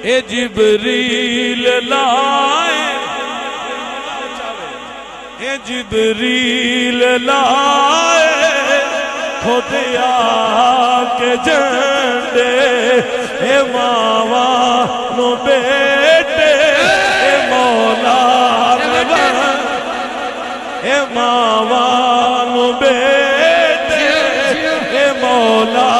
اے جبریل لائے اے جبریل لائے خود کے جھنڈے اے ماوا نو بیٹے اے مولا اے ماوا نو بیٹے اے مولا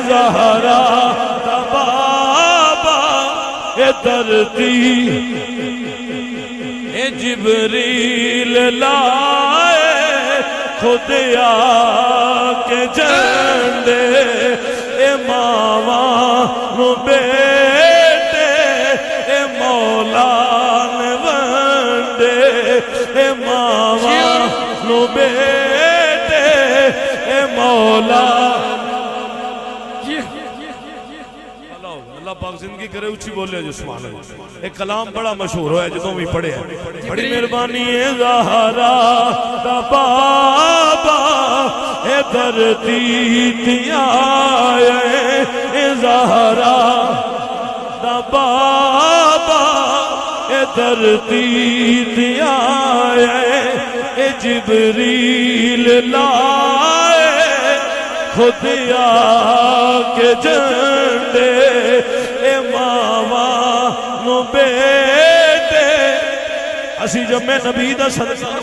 زہرا بابا اے دردی اے جبریل لائے خود کے جھنڈے اے ماوا نو بیٹے اے مولا نے ونڈے اے ماوا نو بیٹے اے مولا اللہ پاک زندگی کرے اچھی بولے جو سبحان اللہ ایک کلام بڑا مشہور ہوا ہے جدوں بھی پڑھے ہیں بڑی مہربانی ہے زہرا دا بابا اے دردی دیا اے زہرا دا بابا اے دردی دیا اے جبریل لائے خود کے جھنڈے اے ماوا نو بیٹے اسی جب میں نبی دا صدقہ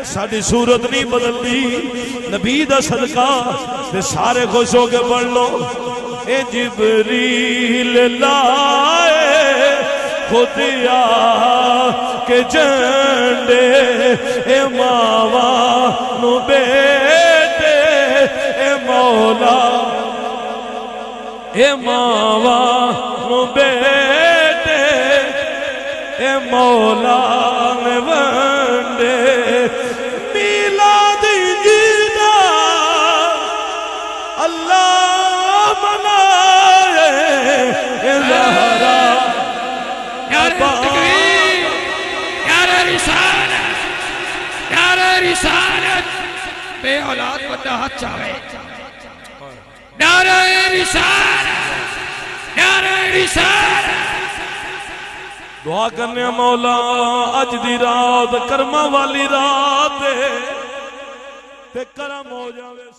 ساڑھی صورت نہیں بدلتی نبی دا صدقہ تے سارے خوش ہو کے پڑھ لو اے جبریل لائے خود کے جھنڈے اے ماوا نو بیٹے اے مولا اے ماوا نو بیٹے اے مولا نے ونڈے میلاد جینا اللہ منائے اے زہرا رسالت بے اولاد بندہ ہاتھ چاہے نعرہ رسالت نعرہ رسالت دعا کرنے مولا اج دی رات کرما والی رات تے کرم ہو جاوے